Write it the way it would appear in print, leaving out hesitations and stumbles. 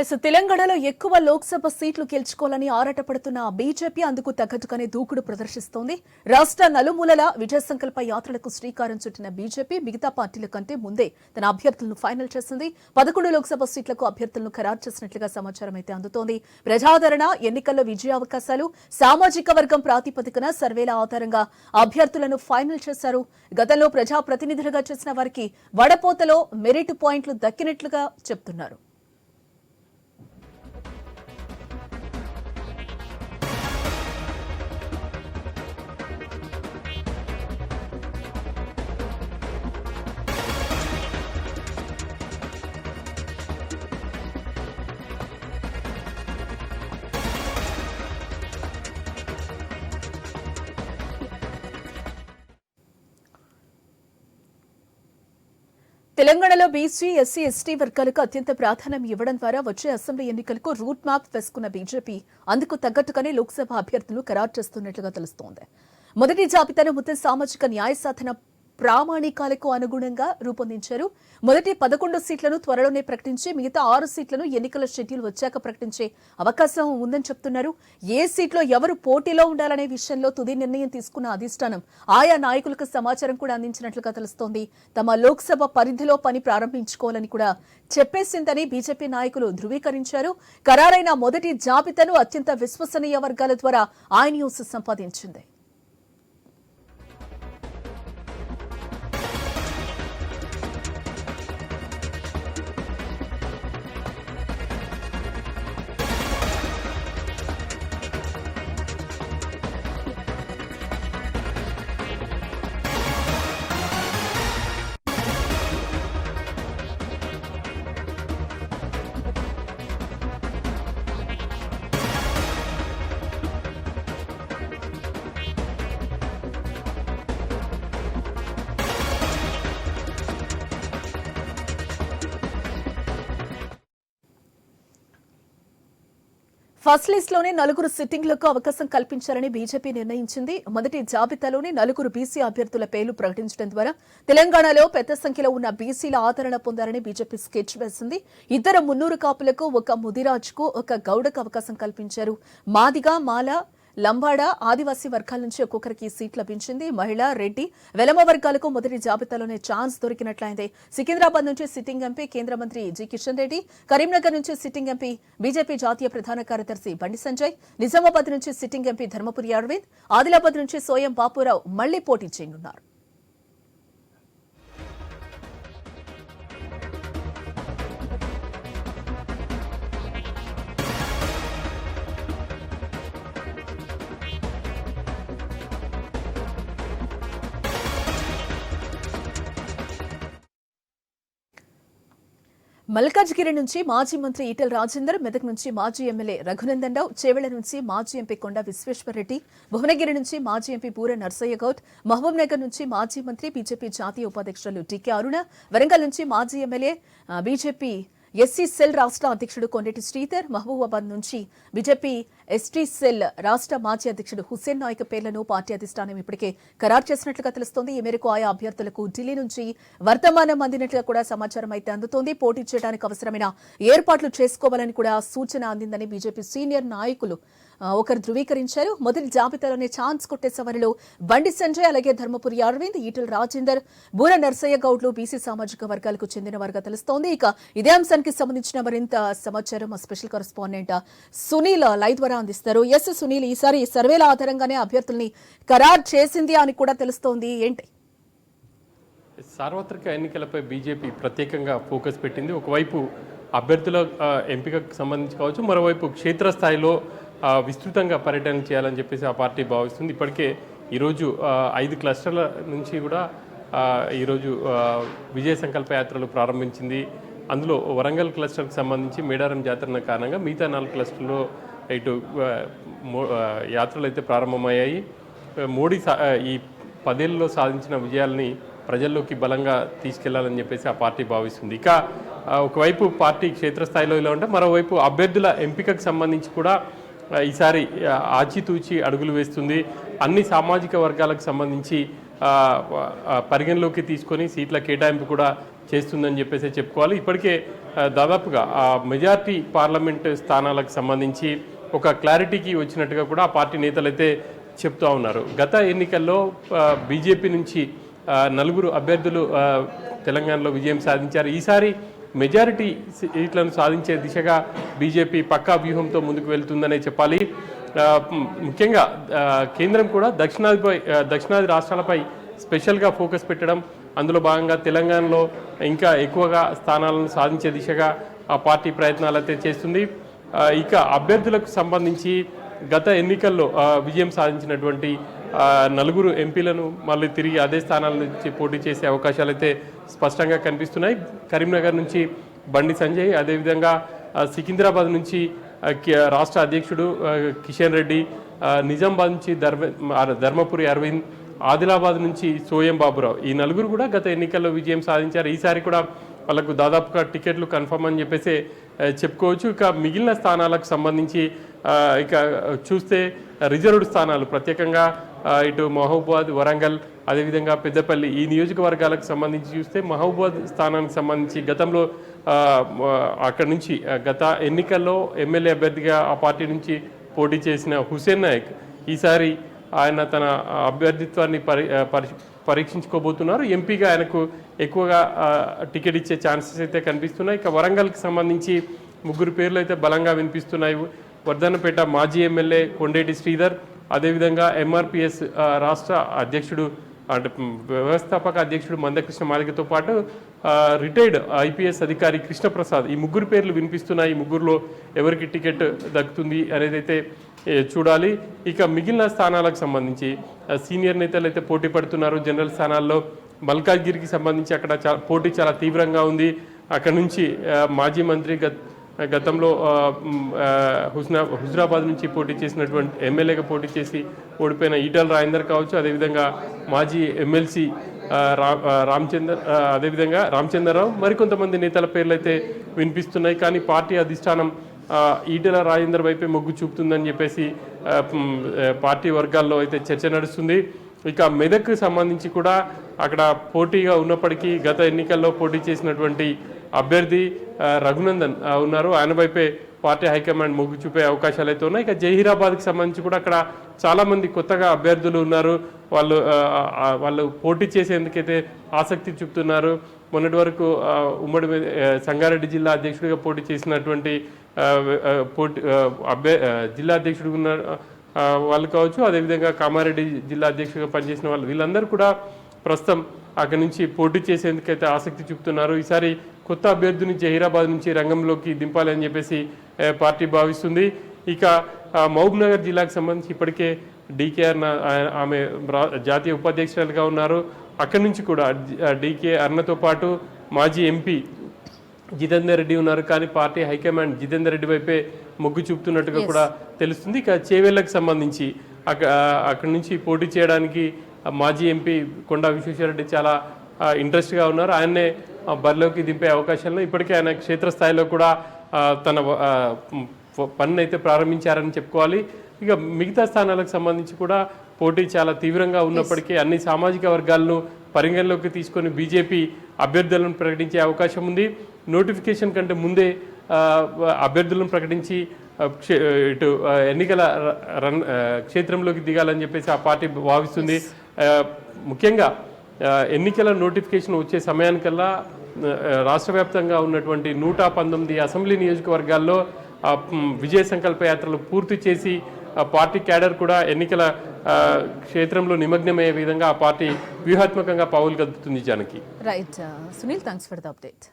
తెలంగాణలో ఎక్కువ లోక్సభ సీట్లు గెలుచుకోవాలని ఆరాటపడుతున్న బీజేపీ అందుకు తగ్గట్టుగానే దూకుడు ప్రదర్శిస్తోంది. రాష్ట్ర నలుమూలల విజయ సంకల్ప యాత్రలకు శ్రీకారం చుట్టిన బీజేపీ మిగతా పార్టీల కంటే ముందే తన అభ్యర్థులను ఫైనల్ చేసింది. 11 లోక్సభ సీట్లకు అభ్యర్థులను ఖరారు చేసినట్లుగా సమాచారం అయితే అందుతోంది. ప్రజాదరణ, ఎన్నికల్లో విజయావకాశాలు, సామాజిక వర్గం ప్రాతిపదికన సర్వేల ఆధారంగా అభ్యర్థులను ఫైనల్ చేశారు. గతంలో ప్రజాప్రతినిధులుగా చేసిన వారికి వడపోతలో మెరిట్ పాయింట్లు దక్కినట్లుగా చెబుతున్నారు. తెలంగాణలో బీసీ, ఎస్సీ, ఎస్టీ వర్గాలకు అత్యంత ప్రాధాన్యం ఇవ్వడం ద్వారా వచ్చే అసెంబ్లీ ఎన్నికలకు రూట్ మ్యాప్ వేసుకున్న బీజేపీ అందుకు తగ్గట్టుగానే లోక్సభ అభ్యర్థులను ఖరారు చేస్తున్నట్లుగా తెలుస్తోంది. మొదటి జాబితాను మొత్తం సామాజిక న్యాయ సాధన ప్రామాణికాలకు అనుగుణంగా రూపొందించారు. మొదటి 11 సీట్లను త్వరలోనే ప్రకటించి మిగతా 6 సీట్లను ఎన్నికల షెడ్యూల్ వచ్చాక ప్రకటించే అవకాశం ఉందని చెప్తున్నారు. ఏ సీట్లో ఎవరు పోటీలో ఉండాలనే విషయంలో తుది నిర్ణయం తీసుకున్న అధిష్టానం ఆయా నాయకులకు సమాచారం కూడా అందించినట్లుగా తెలుస్తోంది. తమ లోక్సభ పరిధిలో పని ప్రారంభించుకోవాలని కూడా చెప్పేసిందని బీజేపీ నాయకులు ధృవీకరించారు. ఖరారైన మొదటి జాబితాను అత్యంత విశ్వసనీయ వర్గాల ద్వారా న్యూస్ సంపాదించింది. ఫస్ట్ లిస్ట్ లోనే 4 సిట్టింగ్లకు అవకాశం కల్పించాలని బీజేపీ నిర్ణయించింది. మొదటి జాబితాలోనే 4 బీసీ అభ్యర్థుల పేర్లు ప్రకటించడం ద్వారా తెలంగాణలో పెద్ద సంఖ్యలో ఉన్న బీసీల ఆదరణ పొందాలని బీజేపీ స్కెచ్ వేసింది. 2 మున్నూరు కాపులకు, 1 ముదిరాజ్కు, 1 గౌడకు అవకాశం కల్పించారు. మాదిగ, మాల, లంబాడ, ఆదివాసీ వర్గాల నుంచి ఒక్కొక్కరికి సీట్ లభించింది. మహిళా, రెడ్డి, వెలమ వర్గాలకు మొదటి జాబితాలోనే ఛాన్స్ దొరికినట్లయింది. సికింద్రాబాద్ నుంచి సిట్టింగ్ ఎంపీ కేంద్ర మంత్రి జి కిషన్ రెడ్డి, కరీంనగర్ నుంచి సిట్టింగ్ ఎంపీ బీజేపీ జాతీయ ప్రధాన కార్యదర్శి బండి సంజయ్, నిజామాబాద్ నుంచి సిట్టింగ్ ఎంపీ ధర్మపురి అరవింద్, ఆదిలాబాద్ నుంచి సోయం బాపురావు మళ్లీ పోటీ చేయనున్నారు. మల్కాజ్గిరి నుంచి మాజీ మంత్రి ఈటెల రాజేందర్, మెదక్ నుంచి మాజీ ఎమ్మెల్యే రఘునందన్ రావు, చేవెళ్ల నుంచి మాజీ ఎంపీ కొండ విశ్వేశ్వరరెడ్డి, భువనగిరి నుంచి మాజీ ఎంపీ పూర నర్సయ్య గౌడ్, మహబూబ్ నగర్ నుంచి మాజీ మంత్రి బీజేపీ జాతీయ ఉపాధ్యక్షులు టీకే అరుణ, వరంగల్ నుంచి మాజీ ఎమ్మెల్యే బీజేపీ ఎస్సీ సెల్ రాష్ట్ర అధ్యక్షుడు కొండటి శ్రీధర్, మహబూబాబాద్ నుంచి బీజేపీ ఎస్టీ సెల్ రాష్ట్ర మాజీ అధ్యక్షుడు హుస్సేన్ నాయక్ పేర్లను పార్టీ అధిష్టానం ఇప్పటికే ఖరారు చేసినట్లుగా తెలుస్తోంది. ఈ మేరకు ఆయా అభ్యర్థులకు ఢిల్లీ నుంచి వర్తమానం అందినట్లుగా కూడా సమాచారం అయితే అందుతోంది. పోటీ చేయడానికి అవసరమైన ఏర్పాట్లు చేసుకోవాలని కూడా సూచన అందిందని బీజేపీ సీనియర్ నాయకులు ఒకరు ధృవీకరించారు. మొదటి జాబితాలోనే ఛాన్స్ కొట్టేసే వారిలో బండి సంజయ్, అలాగే ధర్మపురి అరవింద్, ఈటెల రాజేందర్, బూర నర్సయ్య గౌడ్లు బీసీ సామాజిక వర్గాలకు చెందిన వారుగా తెలుస్తోంది. ఇక ఇదే అంశానికి సంబంధించిన మరింత సమాచారం మా స్పెషల్ కరెస్పాండెంట్ సునీల్ లైవ్ ద్వారా అందిస్తారు. ఎస్ సునీల్, ఈసారి సర్వేల ఆధారంగానే అభ్యర్థుల్ని ఖరారు చేసింది అని కూడా తెలుస్తోంది, ఏంటి? సార్వత్రిక ఎన్నికలపై బీజేపీ ప్రత్యేకంగా ఫోకస్ పెట్టింది. ఒకవైపు అభ్యర్థుల ఎంపికకు సంబంధించి కావచ్చు, మరోవైపు క్షేత్రస్థాయిలో విస్తృతంగా పర్యటన చేయాలని చెప్పేసి ఆ పార్టీ భావిస్తుంది. ఇప్పటికే ఈరోజు 5 క్లస్టర్ల నుంచి కూడా ఈరోజు విజయ సంకల్ప యాత్రలు ప్రారంభించింది. అందులో వరంగల్ క్లస్టర్కి సంబంధించి మేడారం జాతర కారణంగా మిగతా 4 క్లస్టర్లో ఇటు యాత్రలు అయితే ప్రారంభమయ్యాయి. మోడీ ఈ 10 ఏళ్లలో సాధించిన విజయాల్ని ప్రజల్లోకి బలంగా తీసుకెళ్లాలని చెప్పేసి ఆ పార్టీ భావిస్తుంది. ఇక ఒకవైపు పార్టీ క్షేత్రస్థాయిలో ఇలా ఉంటే, మరోవైపు అభ్యర్థుల ఎంపికకు సంబంధించి కూడా ఈసారి ఆచితూచి అడుగులు వేస్తుంది. అన్ని సామాజిక వర్గాలకు సంబంధించి పరిగణలోకి తీసుకొని సీట్ల కేటాయింపు కూడా చేస్తుందని చెప్పేసి చెప్పుకోవాలి. ఇప్పటికే దాదాపుగా ఆ మెజార్టీ పార్లమెంట్ స్థానాలకు సంబంధించి ఒక క్లారిటీకి వచ్చినట్టుగా కూడా ఆ పార్టీ నేతలైతే చెప్తూ ఉన్నారు. గత ఎన్నికల్లో బీజేపీ నుంచి 4 అభ్యర్థులు తెలంగాణలో విజయం సాధించారు. ఈసారి మెజారిటీ సీట్లను సాధించే దిశగా బీజేపీ పక్కా వ్యూహంతో ముందుకు వెళ్తుందనే చెప్పాలి. ముఖ్యంగా కేంద్రం కూడా దక్షిణాది రాష్ట్రాలపై స్పెషల్గా ఫోకస్ పెట్టడం, అందులో భాగంగా తెలంగాణలో ఇంకా ఎక్కువగా స్థానాలను సాధించే దిశగా ఆ పార్టీ ప్రయత్నాలు అయితే చేస్తుంది. ఇక అభ్యర్థులకు సంబంధించి గత ఎన్నికల్లో విజయం సాధించినటువంటి 4 ఎంపీలను మళ్ళీ తిరిగి అదే స్థానాల నుంచి పోటీ చేసే అవకాశాలు అయితే స్పష్టంగా కనిపిస్తున్నాయి. కరీంనగర్ నుంచి బండి సంజయ్, అదేవిధంగా సికింద్రాబాద్ నుంచి రాష్ట్ర అధ్యక్షుడు కిషన్ రెడ్డి, నిజామాబాద్ నుంచి ధర్మపురి అరవింద్, ఆదిలాబాద్ నుంచి సోయం బాబురావు, ఈ 4 కూడా గత ఎన్నికల్లో విజయం సాధించారు. ఈసారి కూడా వాళ్ళకు దాదాపుగా టికెట్లు కన్ఫర్మ్ అని చెప్పేసి చెప్పుకోవచ్చు. ఇక మిగిలిన స్థానాలకు సంబంధించి ఇక చూస్తే రిజర్వ్డ్ స్థానాలు ప్రత్యేకంగా ఇటు మహబూబాద్, వరంగల్, అదేవిధంగా పెద్దపల్లి ఈ నియోజకవర్గాలకు సంబంధించి చూస్తే మహబూబాద్ స్థానానికి సంబంధించి గతంలో అక్కడి నుంచి గత ఎన్నికల్లో ఎమ్మెల్యే అభ్యర్థిగా ఆ పార్టీ నుంచి పోటీ చేసిన హుసేన్ నాయక్ ఈసారి ఆయన తన అభ్యర్థిత్వాన్ని పరీక్షించుకోబోతున్నారు. ఎంపీగా ఆయనకు ఎక్కువగా టికెట్ ఇచ్చే ఛాన్సెస్ అయితే కనిపిస్తున్నాయి. ఇక వరంగల్కి సంబంధించి 3 పేర్లు అయితే బలంగా వినిపిస్తున్నాయి. వర్ధన్నపేట మాజీ ఎమ్మెల్యే కొండేటి శ్రీధర్, అదేవిధంగా ఎంఆర్పిఎస్ రాష్ట్ర అధ్యక్షుడు అంటే వ్యవస్థాపక అధ్యక్షుడు మందకృష్ణ మాదిగతో పాటు రిటైర్డ్ ఐపీఎస్ అధికారి కృష్ణప్రసాద్, ఈ 3 పేర్లు వినిపిస్తున్నాయి. ఈ 3లో ఎవరికి టికెట్ దక్కుతుంది అనేది అయితే చూడాలి. ఇక మిగిలిన స్థానాలకు సంబంధించి సీనియర్ నేతలు అయితే పోటీ పడుతున్నారు. జనరల్ స్థానాల్లో మల్కాజ్గిరికి సంబంధించి అక్కడ పోటీ చాలా తీవ్రంగా ఉంది. అక్కడ నుంచి మాజీ మంత్రి గతంలో హుజరాబాద్ నుంచి పోటీ చేసినటువంటి ఎమ్మెల్యేగా పోటీ చేసి ఓడిపోయిన ఈటల రాజేందర్ కావచ్చు, అదేవిధంగా మాజీ ఎమ్మెల్సీ అదేవిధంగా రామచంద్రరావు, మరికొంతమంది నేతల పేర్లు అయితే వినిపిస్తున్నాయి. కానీ పార్టీ అధిష్టానం ఈటల రాజేందర్ వైపే మొగ్గు చూపుతుందని చెప్పేసి పార్టీ వర్గాల్లో అయితే చర్చ నడుస్తుంది. ఇక మెదక్కి సంబంధించి కూడా అక్కడ పోటీగా ఉన్నప్పటికీ గత ఎన్నికల్లో పోటీ చేసినటువంటి అభ్యర్థి రఘునందన్ ఉన్నారు. ఆయన వైపే పార్టీ హైకమాండ్ మొగ్గు చూపే అవకాశాలు అయితే ఉన్నాయి. ఇక జహీరాబాద్కి సంబంధించి కూడా అక్కడ చాలామంది కొత్తగా అభ్యర్థులు ఉన్నారు. వాళ్ళు పోటీ చేసేందుకైతే ఆసక్తి చూపుతున్నారు. మొన్నటి వరకు ఉమ్మడి సంగారెడ్డి జిల్లా అధ్యక్షుడిగా పోటీ చేసినటువంటి జిల్లా అధ్యక్షుడు ఉన్న వాళ్ళు కావచ్చు, అదేవిధంగా కామారెడ్డి జిల్లా అధ్యక్షుడిగా పనిచేసిన వాళ్ళు, వీళ్ళందరూ కూడా ప్రస్తుతం అక్కడి నుంచి పోటీ చేసేందుకైతే ఆసక్తి చూపుతున్నారు. ఈసారి కొత్త అభ్యర్థిని జహీరాబాద్ నుంచి రంగంలోకి దింపాలని చెప్పేసి పార్టీ భావిస్తుంది. ఇక మహబూబ్నగర్ జిల్లాకు సంబంధించి ఇప్పటికే డీకేఆర్ ఆమె జాతీయ ఉపాధ్యక్షురాలుగా ఉన్నారు. అక్కడి నుంచి కూడా డీకే అర్ణతో పాటు మాజీ ఎంపీ జితేందర్ రెడ్డి ఉన్నారు. కానీ పార్టీ హైకమాండ్ జితేందర్ రెడ్డి వైపే మొగ్గు చూపుతున్నట్టుగా కూడా తెలుస్తుంది. ఇక చేవేళ్లకు సంబంధించి అక్కడి నుంచి పోటీ చేయడానికి మాజీ ఎంపీ కొండా విశ్వేశ్వరరెడ్డి చాలా ఇంట్రెస్ట్గా ఉన్నారు. ఆయన్నే బరిలోకి దింపే అవకాశాలను ఇప్పటికే ఆయన క్షేత్రస్థాయిలో కూడా తన పనిని అయితే ప్రారంభించారని చెప్పుకోవాలి. ఇక మిగతా స్థానాలకు సంబంధించి కూడా పోటీ చాలా తీవ్రంగా ఉన్నప్పటికీ అన్ని సామాజిక వర్గాలను పరిగణలోకి తీసుకొని బీజేపీ అభ్యర్థులను ప్రకటించే అవకాశం ఉంది. నోటిఫికేషన్ కంటే ముందే అభ్యర్థులను ప్రకటించి ఇటు ఎన్నికల క్షేత్రంలోకి దిగాలని చెప్పేసి ఆ పార్టీ భావిస్తుంది. ముఖ్యంగా ఎన్నికల నోటిఫికేషన్ వచ్చే సమయానికల్లా రాష్ట్ర వ్యాప్తంగా ఉన్నటువంటి 119 అసెంబ్లీ నియోజకవర్గాల్లో విజయ సంకల్ప యాత్రలు పూర్తి చేసి పార్టీ క్యాడర్ కూడా ఎన్నికల క్షేత్రంలో నిమగ్నమయ్యే విధంగా ఆ పార్టీ వ్యూహాత్మకంగా పావులు కదుపుతుంది. Janaki. Right Sunil, thanks for the update.